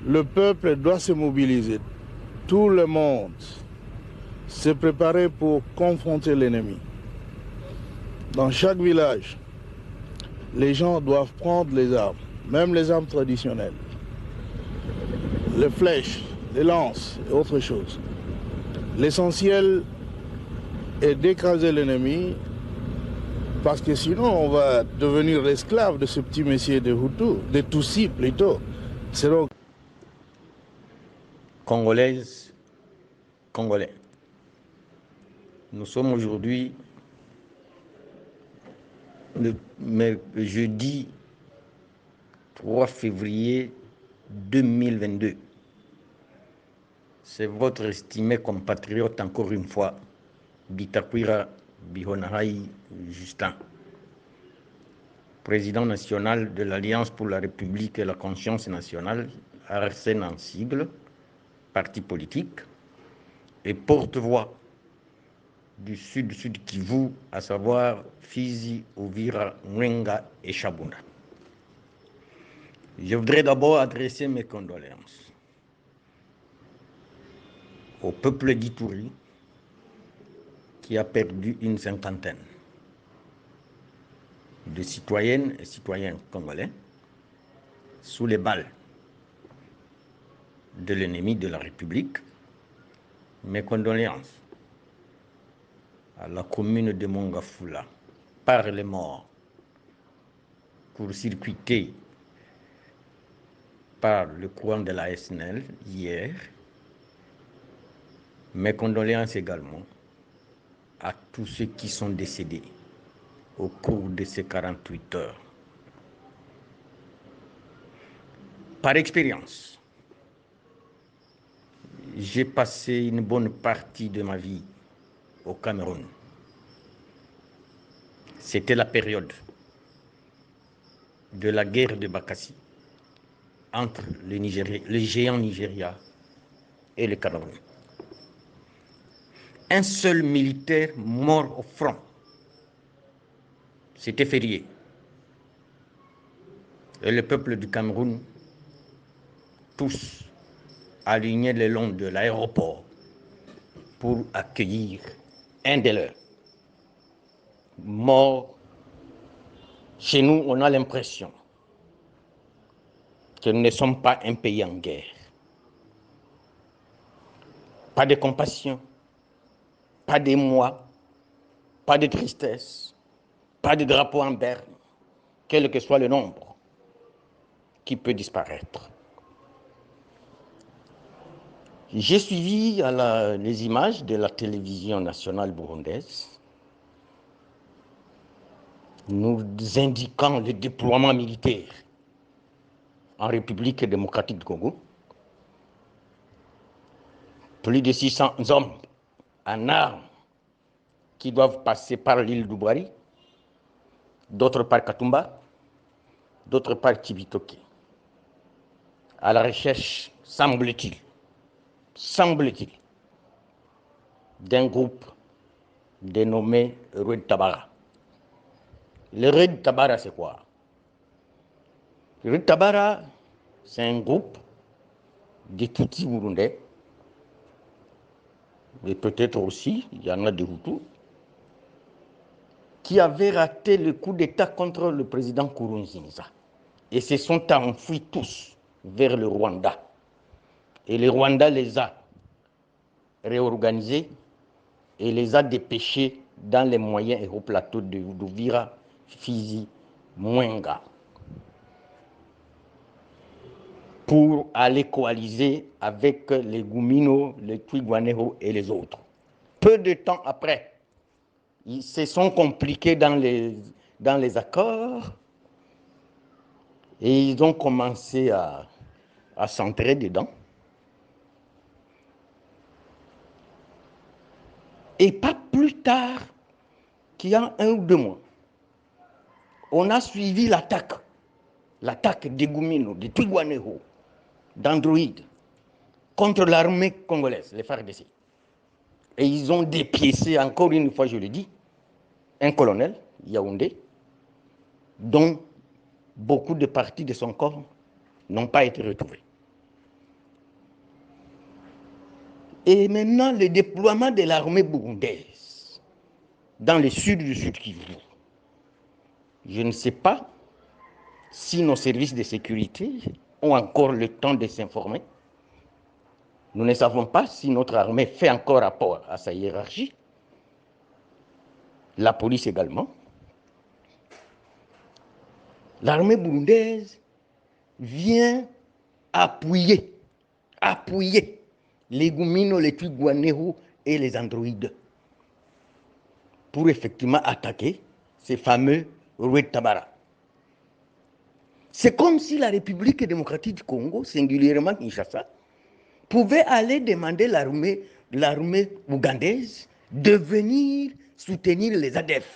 Le peuple doit se mobiliser. Tout le monde se préparer pour confronter l'ennemi. Dans chaque village, les gens doivent prendre les armes, même les armes traditionnelles, les flèches, les lances et autre chose. L'essentiel est d'écraser l'ennemi parce que sinon on va devenir l'esclave de ce petit messier de Hutu, de Tutsi plutôt. C'est donc... Congolaises, Congolais, nous sommes aujourd'hui le jeudi 3 février 2022. C'est votre estimé compatriote, encore une fois, Bitakwira Bihonahai Justin, président national de l'Alliance pour la République et la Conscience nationale, ARCN en sigle, parti politique, et porte-voix du Sud Kivu, à savoir Fizi, Uvira, Mwenga et Chabunda. Je voudrais d'abord adresser mes condoléances au peuple d'Ituri qui a perdu une cinquantaine de citoyennes et citoyens congolais sous les balles de l'ennemi de la République. Mes condoléances à la commune de Mongafula par les morts court-circuités par le courant de la SNL hier. Mes condoléances également à tous ceux qui sont décédés au cours de ces 48 heures. Par expérience, j'ai passé une bonne partie de ma vie au Cameroun. C'était la période de la guerre de Bakassi entre le géant Nigeria et le Cameroun. Un seul militaire mort au front. C'était férié. Et le peuple du Cameroun, tous alignés le long de l'aéroport pour accueillir un des leurs. Mort. Chez nous, on a l'impression que nous ne sommes pas un pays en guerre. Pas de compassion, pas d'émoi, pas de tristesse, pas de drapeau en berne, quel que soit le nombre qui peut disparaître. J'ai suivi les images de la télévision nationale burundaise nous indiquant le déploiement militaire en République démocratique du Congo. Plus de 600 hommes en armes qui doivent passer par l'île d'Oubari, d'autres par Katumba, d'autres par Tibitoke, à la recherche, semble-t-il, d'un groupe dénommé Red Tabara. Le Red Tabara, c'est quoi? Le Red Tabara, c'est un groupe de Tutsis burundais, et peut-être aussi, il y en a des Hutus, qui avaient raté le coup d'État contre le président Nkurunziza et se sont enfuis tous vers le Rwanda. Et le Rwanda les a réorganisés et les a dépêchés dans les moyens et hauts plateaux d'Uvira, Fizi, Mwenga, pour aller coaliser avec les Gumino, les Twigwaneho et les autres. Peu de temps après, ils se sont compliqués dans les accords et ils ont commencé à s'entrer dedans. Et pas plus tard qu'il y a 1 ou 2 mois, on a suivi l'attaque des Gumino, des Twigwaneho, d'Android contre l'armée congolaise, les FARDC. Et ils ont dépiécé, encore une fois je le dis, un colonel, Yaoundé, dont beaucoup de parties de son corps n'ont pas été retrouvées. Et maintenant, le déploiement de l'armée burundaise dans le sud du Sud Kivu. Je ne sais pas si nos services de sécurité ont encore le temps de s'informer. Nous ne savons pas si notre armée fait encore rapport à sa hiérarchie. La police également. L'armée burundaise vient appuyer les Gumino, les Twigwaneho et les androïdes pour effectivement attaquer ces fameux Rouet Tabara. C'est comme si la République démocratique du Congo, singulièrement Kinshasa, pouvait aller demander l'armée ougandaise de venir soutenir les ADF.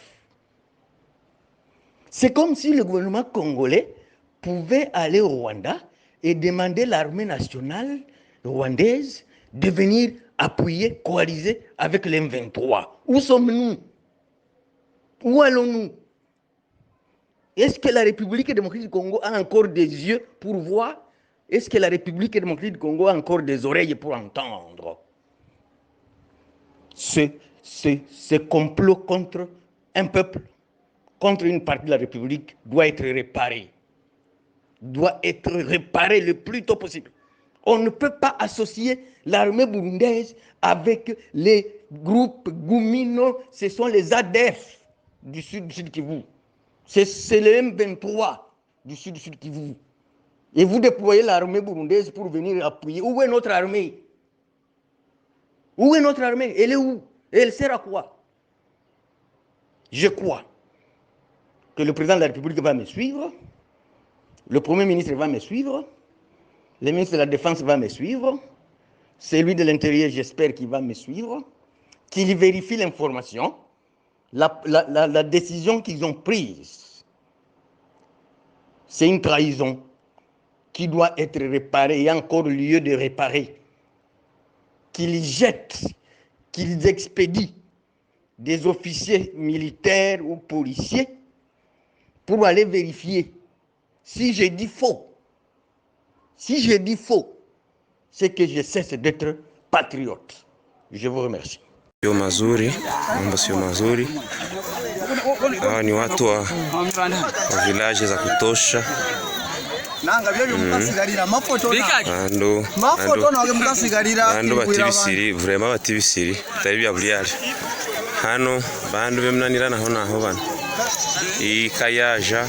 C'est comme si le gouvernement congolais pouvait aller au Rwanda et demander l'armée nationale rwandaise de venir appuyer, coaliser avec l'M23. Où sommes-nous? Où allons-nous? Est-ce que la République démocratique du Congo a encore des yeux pour voir? Est-ce que la République démocratique du Congo a encore des oreilles pour entendre? Ce complot contre un peuple, contre une partie de la République, doit être réparé. Doit être réparé le plus tôt possible. On ne peut pas associer l'armée burundaise avec les groupes Gumino, ce sont les ADF du Sud Kivu. C'est le M23 du Sud Kivu. Et vous déployez l'armée burundaise pour venir appuyer. Où est notre armée? Où est notre armée? Elle est où? Et elle sert à quoi? Je crois que le président de la République va me suivre, le Premier ministre va me suivre, le ministre de la Défense va me suivre, celui de l'Intérieur, j'espère qu'il va me suivre, qu'il vérifie l'information, la décision qu'ils ont prise. C'est une trahison qui doit être réparée. Il y a encore lieu de réparer. Qu'ils jettent, qu'ils expédient des officiers militaires ou policiers pour aller vérifier. Si je dis faux, c'est que je cesse d'être patriote. Je vous remercie. Sio mazuri, mambo sio mazuri. Hawa ni watu wa village za kutosha. Bandu batibisiri, vraiment batibisiri, tari bya buliyari. Hano bandu bemnanira naho bana. Kayaja.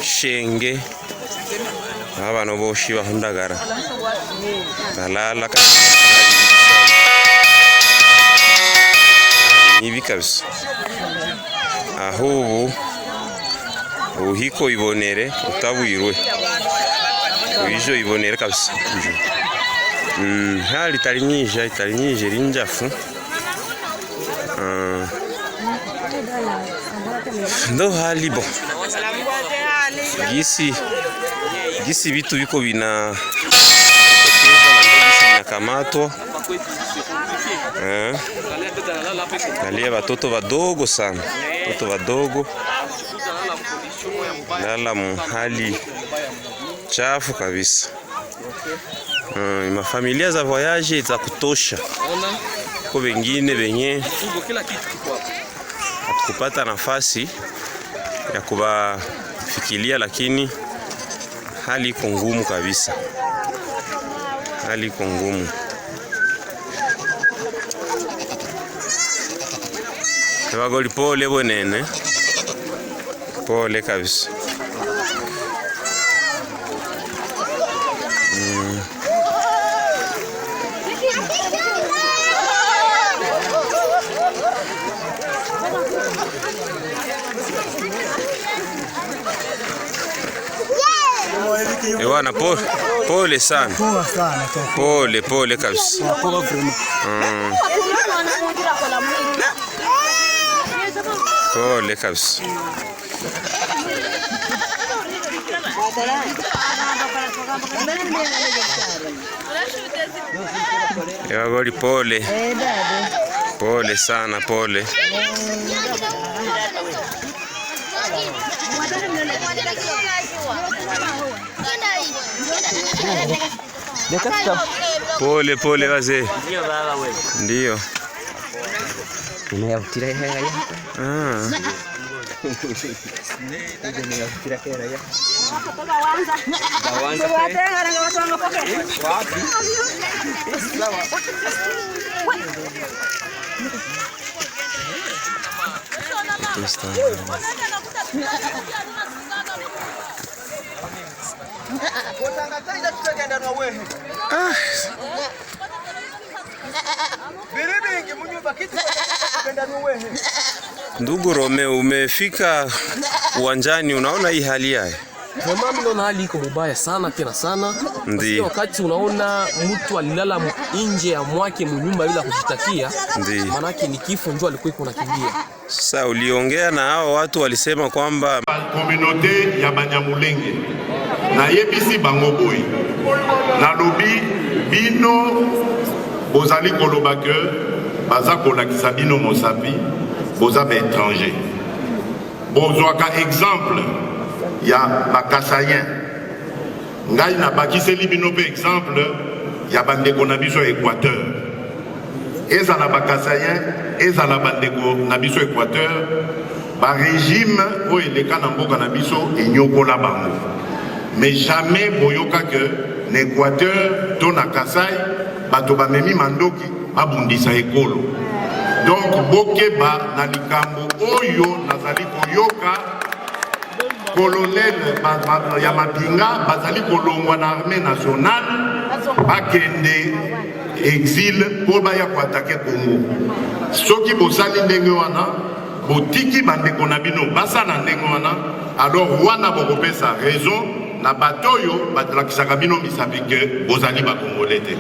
Shenge. Abana boshi bahundagara. Balala ibi kabisa. Aho uhiko ibonere utabwirwe. Uijo ibonere kabisa. Hali itari nyije rinjafu. Ndo hali bo. Gisi vitu viko vinakamatwa. Nalia watoto wadogo sana. Watoto wadogo. Lala muhali chafu kabisa. Mafamilia za voyage za kutosha. Kwa wengine wenye hatukupata nafasi ya kuwafikiria, lakini hali iko ngumu kabisa. Hali iko ngumu. Bagoli pole bonene. Pole kabisa. Ewana pole sana. Pole kabisa. Pole kabisa. Ewa pole. Pole sana, pole. Pole pole wazee. Ndio. Nimeyavutira haya haya. Ndugu Romeo, umefika uwanjani, unaona hii hali yake? Mama, naona hali iko mbaya sana tena sana. Ndio. Wakati unaona mtu alilala nje ya mwake mnyumba bila kujitakia, maana yake ni kifo, njoo alikuwa kunakimbia. Sasa uliongea na hao watu, walisema kwamba communauté ya Banyamulenge na yebisi bango boy na lobi bino bozali koloba ke baza kolakisa bino mosapi boza ba étranger. Bozwaka exemple ya bakasayen ngai na bakiseli bino pe exemple ya bandeko na biso Équateur. Ezala bakasayen ezala bandeko na biso Équateur, ba régime oyo eleka na mboka na biso enyokola bango. Mais jamais boyoka que n'Équateur to na Kasai bato bamemi mandoki babundisa ekolo. Donc bokeba na likambo oyo nazali koyoka colonel ya Mapinga bazali kolongwa na armée nationale bakende exil pour baya koatake Congo. Soki bosali ndenge wana botiki bandeko na bino basala ndenge wana, alors wana bokopesa raison na batoyo batalakisaka bino misapi ke bozali ba Congolais te.